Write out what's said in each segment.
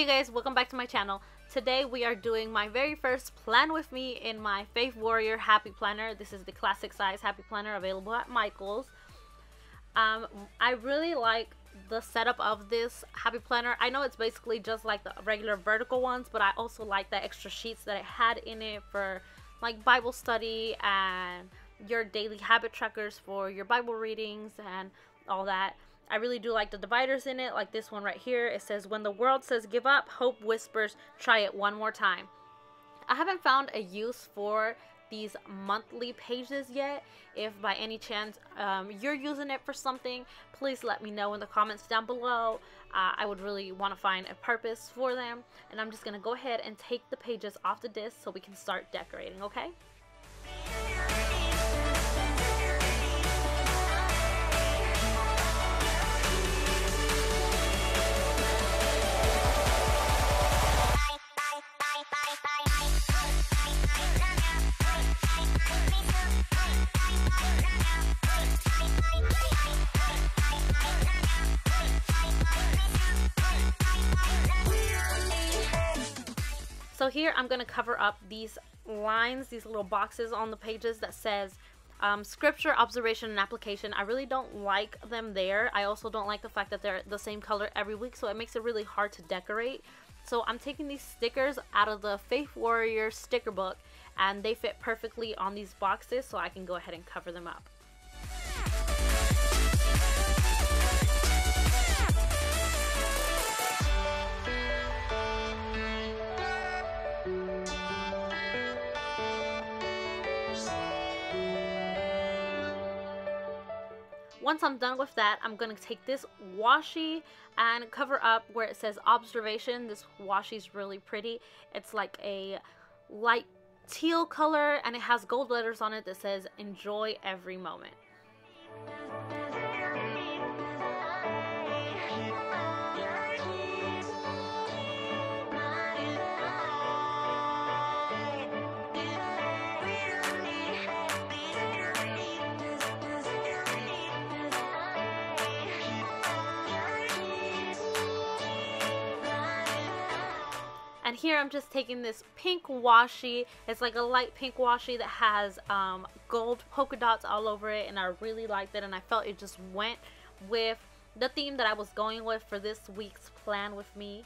guys, welcome back to my channel. Today we are doing my very first plan with me in my Faith Warrior Happy Planner. This is the classic size Happy Planner available at Michael's. I really like the setup of this Happy Planner. I know it's basically just like the regular vertical ones, but I also like the extra sheets that it had in it for like Bible study and your daily habit trackers for your Bible readings and all that. I really do like the dividers in it, like this one right here. It says, when the world says give up, hope whispers, try it one more time. I haven't found a use for these monthly pages yet. If by any chance you're using it for something, please let me know in the comments down below. I would really want to find a purpose for them. And I'm just going to go ahead and take the pages off the disc so we can start decorating, okay? So here I'm going to cover up these lines, these little boxes on the pages that says scripture, observation, and application. I really don't like them there. I also don't like the fact that they're the same color every week, so it makes it really hard to decorate. So I'm taking these stickers out of the Faith Warrior sticker book, and they fit perfectly on these boxes, so I can go ahead and cover them up. Once I'm done with that, I'm going to take this washi and cover up where it says observation. This washi is really pretty. It's like a light teal color and it has gold letters on it that says enjoy every moment. And here I'm just taking this pink washi. It's like a light pink washi that has gold polka dots all over it, and I really liked it, and I felt it just went with the theme that I was going with for this week's plan with me.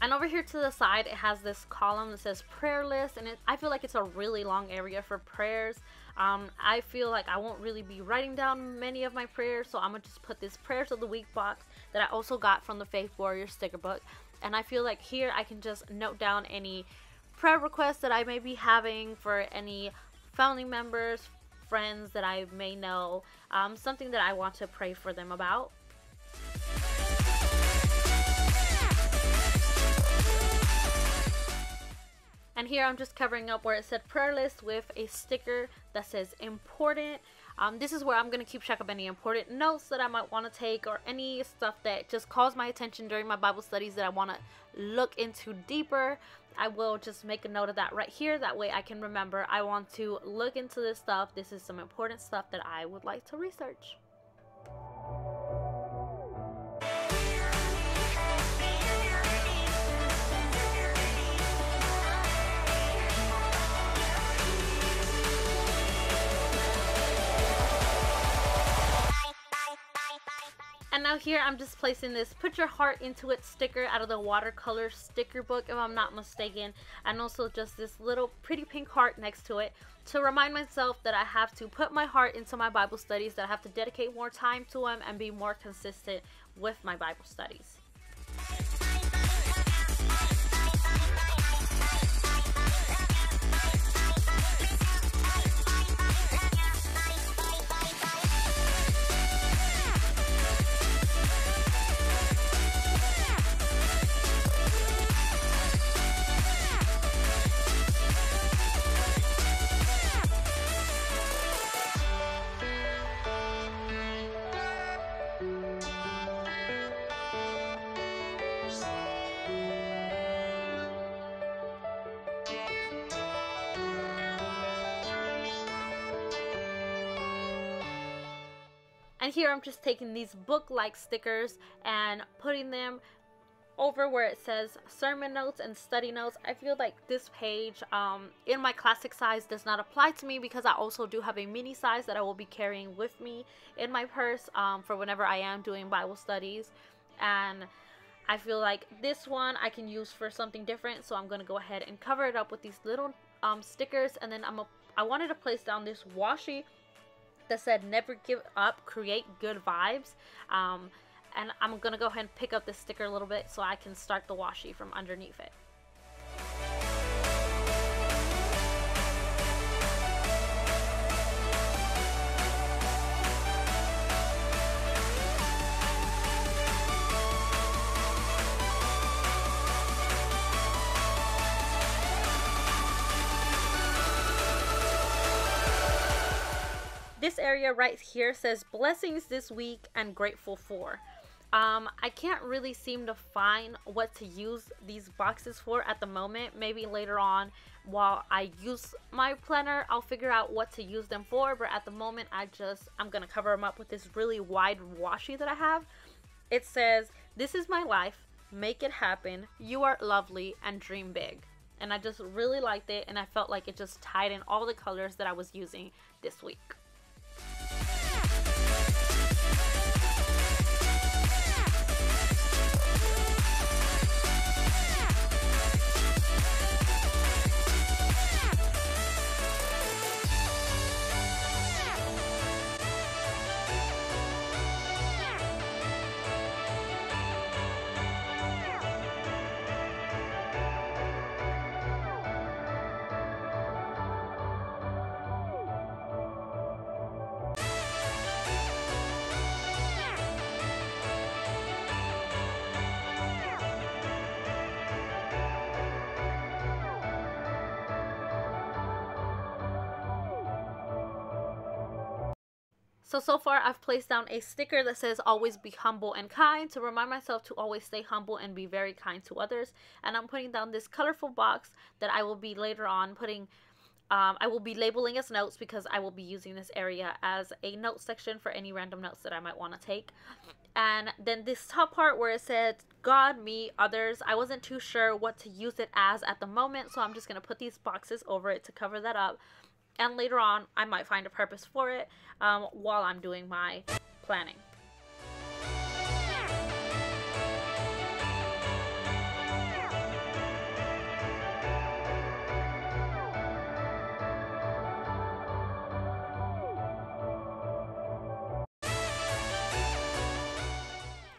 And over here to the side, it has this column that says prayer list, and I feel like it's a really long area for prayers. I feel like I won't really be writing down many of my prayers, so I'm gonna just put this prayers of the week box that I also got from the Faith Warrior sticker book. And I feel like here I can just note down any prayer requests that I may be having for any family members, friends that I may know, something that I want to pray for them about. And here I'm just covering up where it said prayer list with a sticker that says important. This is where I'm going to keep track of any important notes that I might want to take, or any stuff that just calls my attention during my Bible studies that I want to look into deeper. I will just make a note of that right here. That way I can remember I want to look into this stuff. This is some important stuff that I would like to research. And now here I'm just placing this put your heart into it sticker out of the watercolor sticker book, if I'm not mistaken, and also just this little pretty pink heart next to it to remind myself that I have to put my heart into my Bible studies, that I have to dedicate more time to them and be more consistent with my Bible studies. And here I'm just taking these book-like stickers and putting them over where it says sermon notes and study notes. I feel like this page in my classic size does not apply to me because I also do have a mini size that I will be carrying with me in my purse for whenever I am doing Bible studies. And I feel like this one I can use for something different, so I'm going to go ahead and cover it up with these little stickers. And then I wanted to place down this washi that said never give up, create good vibes. And I'm going to go ahead and pick up this sticker a little bit so I can start the washi from underneath it. This area right here says blessings this week and grateful for. I can't really seem to find what to use these boxes for at the moment. Maybe later on while I use my planner, I'll figure out what to use them for. But at the moment, I'm going to cover them up with this really wide washi that I have. It says, "This is my life. Make it happen. You are lovely and dream big." And I just really liked it. And I felt like it just tied in all the colors that I was using this week. So far I've placed down a sticker that says always be humble and kind to remind myself to always stay humble and be very kind to others. And I'm putting down this colorful box that I will be later on putting, I will be labeling as notes because I will be using this area as a note section for any random notes that I might want to take. And then this top part where it said God, me, others, I wasn't too sure what to use it as at the moment, so I'm just going to put these boxes over it to cover that up. And later on, I might find a purpose for it while I'm doing my planning.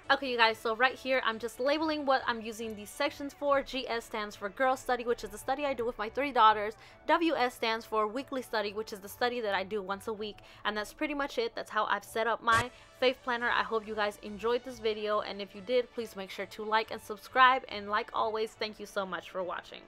Okay, you guys, so right here, I'm just labeling what I'm using these sections for. GS stands for Girl Study, which is the study I do with my 3 daughters. WS stands for Weekly Study, which is the study that I do once a week. And that's pretty much it. That's how I've set up my faith planner. I hope you guys enjoyed this video. And if you did, please make sure to like and subscribe. And like always, thank you so much for watching.